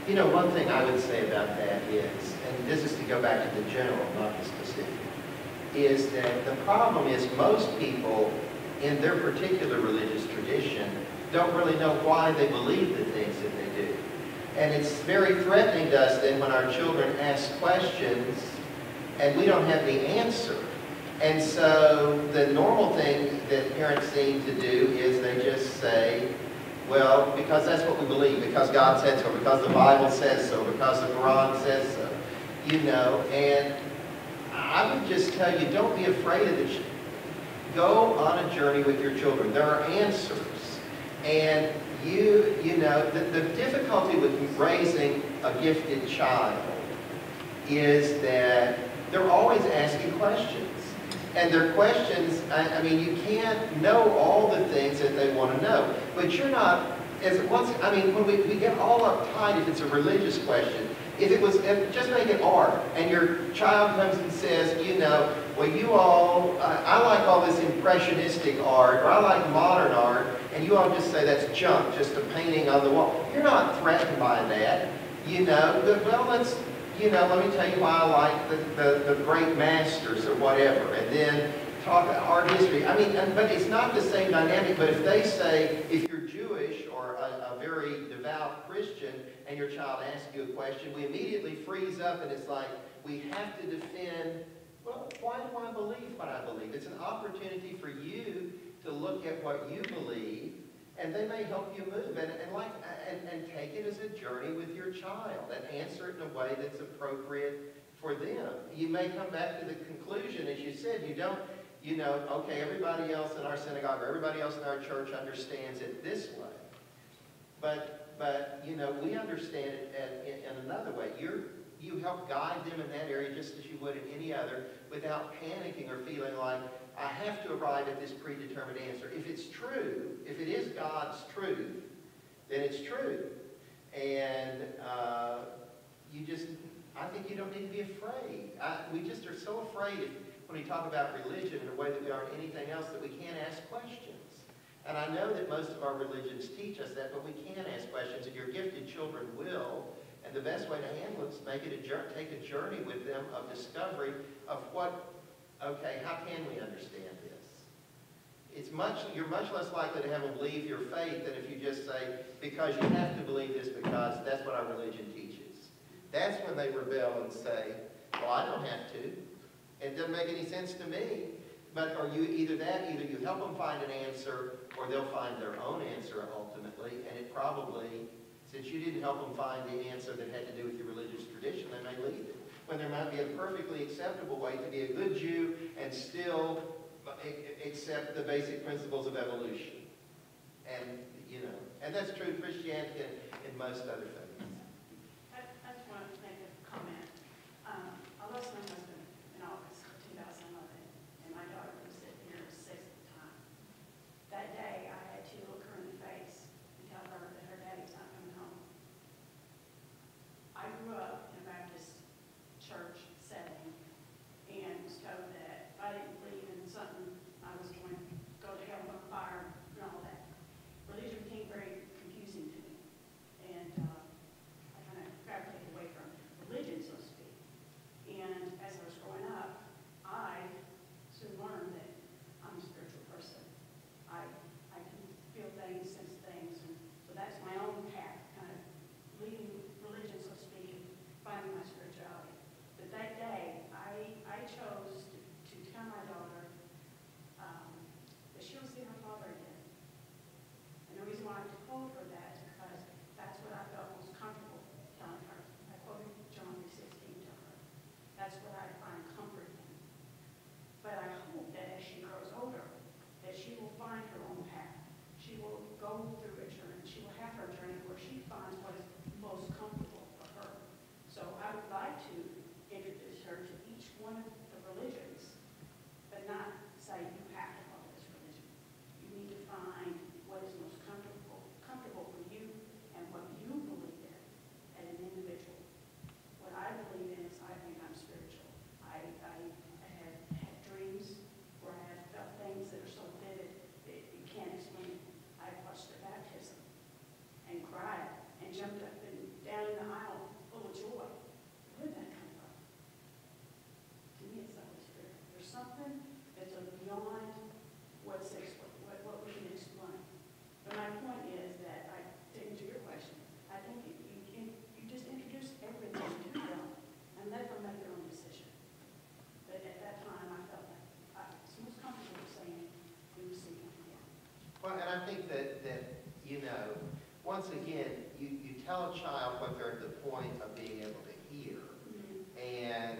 You know, one thing I would say about that is, and this is to go back to the general, not the specific, is that the problem is most people in their particular religious tradition don't really know why they believe the things that they do. And it's very threatening to us then when our children ask questions and we don't have the answer. And so the normal thing that parents seem to do is they just say, well, because that's what we believe, because God said so, because the Bible says so, because the Quran says so, you know. And I would just tell you, don't be afraid of it. Go on a journey with your children. There are answers. And you know, the difficulty with raising a gifted child is that they're always asking questions. And their questions, I mean, you can't know all the things that they want to know. But you're not, when we get all uptight if it's a religious question, just make it art, and your child comes and says, you know, well, you all, I like all this impressionistic art, or I like modern art, and you all just say that's junk, just a painting on the wall. You're not threatened by that, you know. Well, let me tell you why I like the great masters or whatever, and then talk art history. I mean, but it's not the same dynamic. But if they say, if you're Jewish or a very devout Christian, and your child asks you a question, we immediately freeze up, and it's like we have to defend. Well, why do I believe what I believe? It's an opportunity for you to look at what you believe, and they may help you move and take it as a journey with your child and answer it in a way that's appropriate for them. You may come back to the conclusion, as you said, you don't, you know, okay, everybody else in our synagogue or everybody else in our church understands it this way. But you know, we understand it in another way. You help guide them in that area just as you would in any other, without panicking or feeling like, I have to arrive at this predetermined answer. If it's true, if it is God's truth, then it's true. And I think you don't need to be afraid. We just are so afraid when we talk about religion in a way that we aren't anything else, that we can't ask questions. And I know that most of our religions teach us that, but we can ask questions, and your gifted children will. And the best way to handle it is take a journey with them of discovery of okay, how can we understand this? You're much less likely to have them leave your faith than if you just say, because you have to believe this because that's what our religion teaches. That's when they rebel and say, well, I don't have to. It doesn't make any sense to me. But either you help them find an answer, or they'll find their own answer ultimately, and it probably, since you didn't help them find the answer that had to do with your religious tradition, they may leave it. When there might be a perfectly acceptable way to be a good Jew and still accept the basic principles of evolution. And, you know, and that's true in Christianity and in most other faiths. I just want to make a comment. I lost my husband in August of 2011, and my daughter was sitting here 6 at the time. That day, I had to look her in the face and tell her that her daddy's not coming home. I grew up in a Baptist church setting and was told that if I didn't believe in something, I was going to go to hell on fire and all that. Religion became very confusing to me. And child what they're at the point of being able to hear. And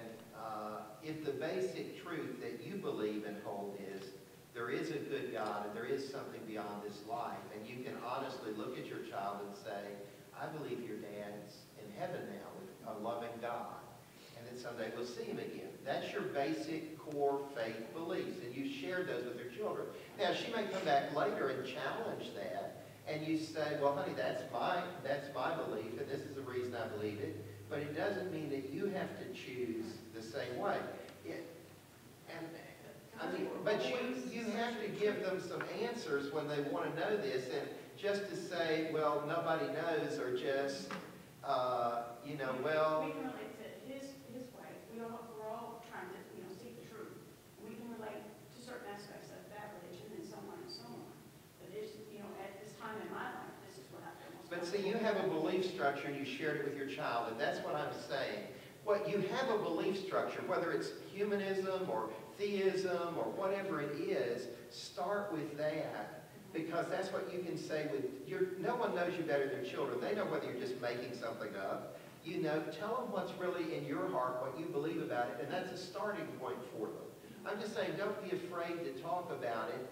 if the basic truth that you believe and hold is there is a good God and there is something beyond this life, and you can honestly look at your child and say, I believe your dad's in heaven now with a loving God, and that someday we'll see him again. That's your basic core faith beliefs, and you share those with your children. Now, she may come back later and challenge that, and you say, well, honey, that's my belief, and this is the reason I believe it. But it doesn't mean that you have to choose the same way. But you have to give them some answers when they want to know this, and just to say, well, nobody knows, or just, well. We can relate to his way. We're all trying to, seek the truth. We can relate to certain aspects of that religion and so on and so on. But it's, at this time in my life, this is what I feel most. But see, you have a belief structure, and you shared it with your child, and that's what I'm saying. You have a belief structure, whether it's humanism or theism or whatever it is, start with that, because that's what you can say with no one knows you better than children. They know whether you're just making something up. Tell them what's really in your heart, what you believe about it, and that's a starting point for them. I'm just saying, don't be afraid to talk about it.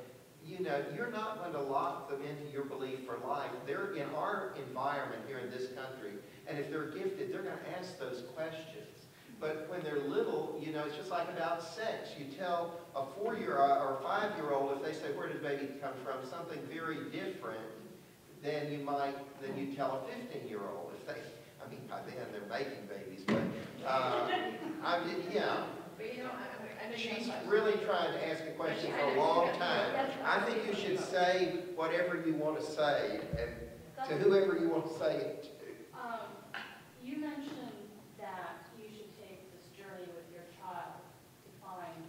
You're not going to lock them into your belief for life. They're in our environment here in this country, and if they're gifted, they're going to ask those questions. But when they're little, it's just like about sex. You tell a 4-year-old or 5-year-old, if they say, where did baby come from, something very different than you tell a 15-year-old. If they, by then they're making babies, but, yeah. She's really trying to ask a question for a long time. I think you should say whatever you want to say, and to whoever you want to say it to. You mentioned that you should take this journey with your child to find,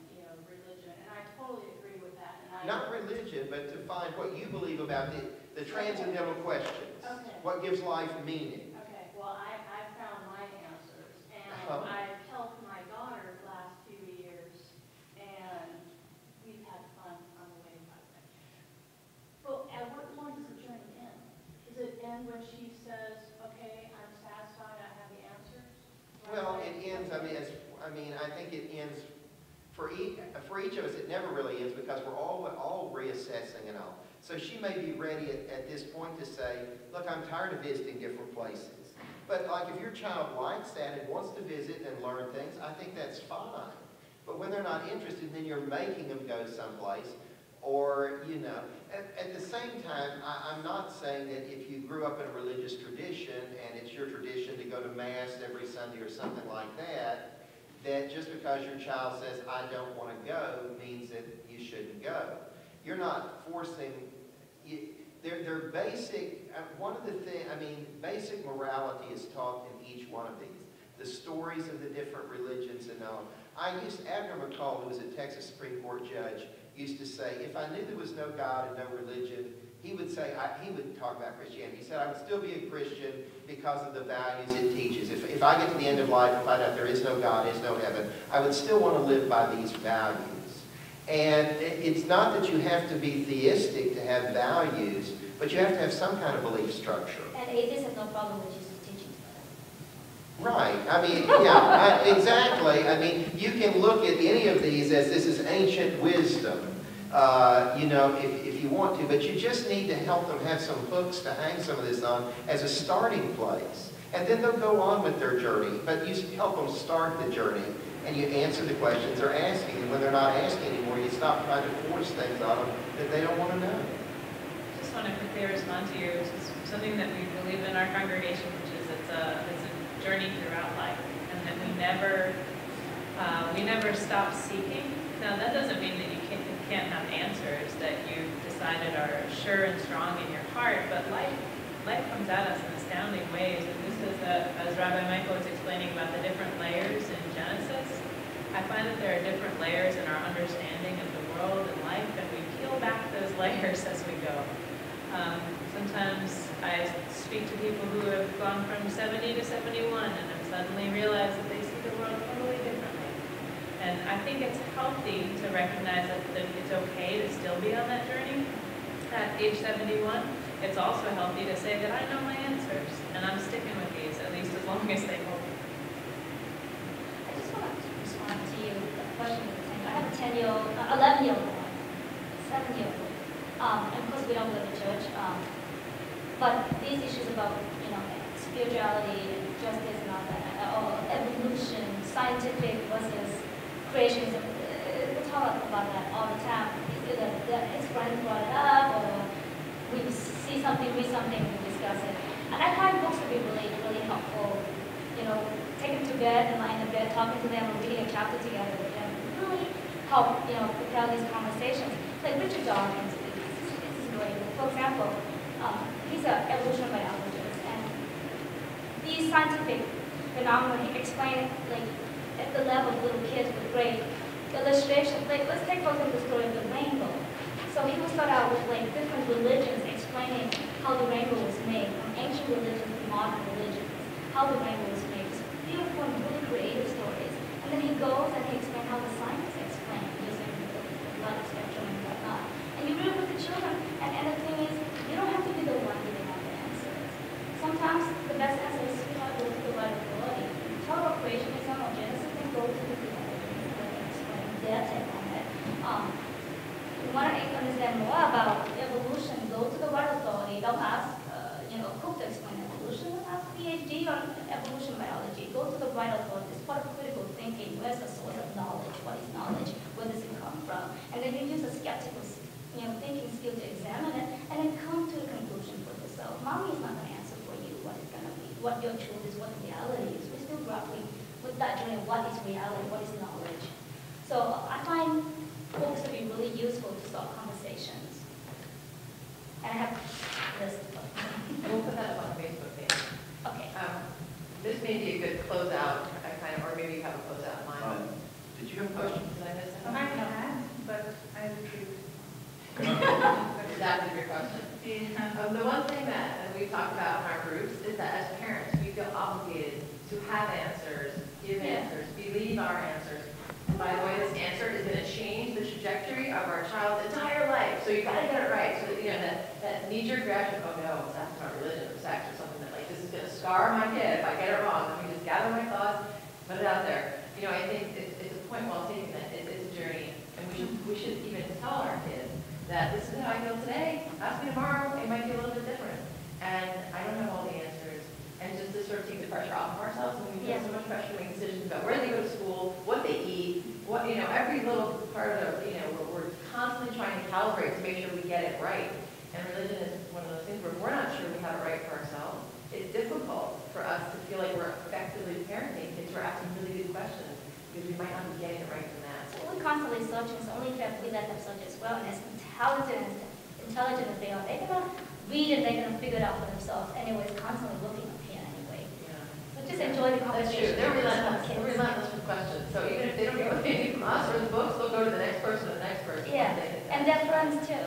religion, and I totally agree with that. And Not religion, but to find what you believe about the transcendental questions. Okay. What gives life meaning? Okay. Well, I found my answers, and I've helped my daughter the last few years, and we've had fun on the way, by the way. But at what point does the journey end? Does it end when she says, okay, I'm satisfied, I have the answers? Well, it ends, I think it ends, for each of us, it never really ends, because we're all reassessing and all. So she may be ready at this point to say, look, I'm tired of visiting different places. But like if your child likes that and wants to visit and learn things, I think that's fine. But when they're not interested, then you're making them go someplace. Or, at the same time, I'm not saying that if you grew up in a religious tradition and it's your tradition to go to Mass every Sunday or something like that, that just because your child says, I don't want to go, means that you shouldn't go. You're not forcing, they're basic, one of the things, basic morality is taught in each one of these. The stories of the different religions and all. Abner McCall, who was a Texas Supreme Court judge, used to say, if I knew there was no God and no religion, he would say, he would talk about Christianity. He said, I would still be a Christian because of the values it teaches. If I get to the end of life and find out there is no God, is no heaven, I would still want to live by these values. And it's not that you have to be theistic to have values, but you have to have some kind of belief structure. And atheists have no problem with Jesus' teachings. Right. Yeah, exactly. You can look at any of these as this is ancient wisdom, if you want to, but you just need to help them have some hooks to hang some of this on as a starting place. And then they'll go on with their journey, but you help them start the journey, and you answer the questions they're asking. And when they're not asking anymore, you stop trying to force things on them that they don't want to know. I just want to quickly respond to you. It's something that we believe in our congregation, which is it's a journey throughout life, and that we never stop seeking. Now, that doesn't mean that you can't have answers that you've decided are sure and strong in your heart, but life comes at us in astounding ways. And this is, as Rabbi Michael was explaining about the different layers in Genesis, I find that there are different layers in our understanding of the world and life, and we peel back those layers as we go. Sometimes I speak to people who have gone from 70 to 71 and have suddenly realized that they see the world totally differently. And I think it's healthy to recognize that it's okay to still be on that journey at age 71. it's also healthy to say that I know my answers, and I'm sticking with these, at least as long as they hold. I just want to respond to you, the question you were saying. I have a 10-year-old, 11-year-old boy, 7-year-old. And of course, we don't go to church. But these issues about, spirituality and justice and all that, or evolution, scientific versus creationism, we talk about that all the time. Either his friends brought it up, or we see something, read something, we discuss it. And I find books to be really, really helpful. Take them to bed and lie in the bed, talking to them, or reading a chapter together with them, really help, propel these conversations. Like Richard Dawkins, this is great. For example, he's an evolution biologist, and these scientific phenomena, he explained like at the level of little kids with great illustration. Like, let's take for example the story of the rainbow. So he will start out with like different religions explaining how the rainbow was made, from ancient religions to modern religions, how the rainbow was made. It's beautiful and really creative stories. And then he goes and he explains how the scientists explain using the light spectrum and whatnot. And you read with the children, and the thing is, you don't have to be the one giving out the answers. Sometimes the best answer is to go to the right authority. Talk about creationism or Genesis, and go to the theologians and explain their take on it. You want to understand more about evolution, go to the right authority. Don't ask, Cook to explain evolution. Don't ask PhD on evolution biology. Go to the right authority. It's part of critical thinking. Where's the source of knowledge? What is knowledge? Where does it come from? And then you use a skeptical, thinking skill to examine it, and then come to a conclusion for yourself. Mommy is not going to answer for you what it's going to be, what your truth is, what the reality is. We're still grappling with that, what is reality, what is knowledge. So I find books to be really useful to start conversations. And I have this. We'll put that up on the Facebook page. Okay. This may be a good closeout, or maybe you have a closeout in mind. Did you have a question? Did I miss I something? had, but I retrieved. Is that your question? Yeah. The one thing that we've talked about in our groups is that as parents, we feel obligated to have answers, give answers, believe our answers. And by the way, this answer is going to change the trajectory of our child's entire life. So you got to get it right. So that knee-jerk reaction, oh no, that's not religion or sex or something that like this is going to scar my kid if I get it wrong. Let me just gather my thoughts, put it out there. I think it's a point well taken that it's a journey, and we should even tell our kids that this is how I feel today. Ask me tomorrow, it might be a little bit different. And I don't have all the answers. And just to sort of take the pressure off of ourselves, when we feel so much pressure to make decisions about where they go to school, what they eat, every little part of, we're constantly trying to calibrate to make sure we get it right. And religion is one of those things where we're not sure we have it right for ourselves. It's difficult for us to feel like we're effectively parenting kids who are asking really good questions, because we might not be getting it right from that. So we're constantly searching, so only if we let them search as well. And as intelligent as they are, they're going to read and they're going to figure it out for themselves. Anyways, constantly looking up here anyway. Yeah. So just enjoy the That's conversation. true. They're relentless. They're relentless with questions. So even if they don't get what they need from us or the books, they'll go to the next person or the next person. Yeah, and their friends too.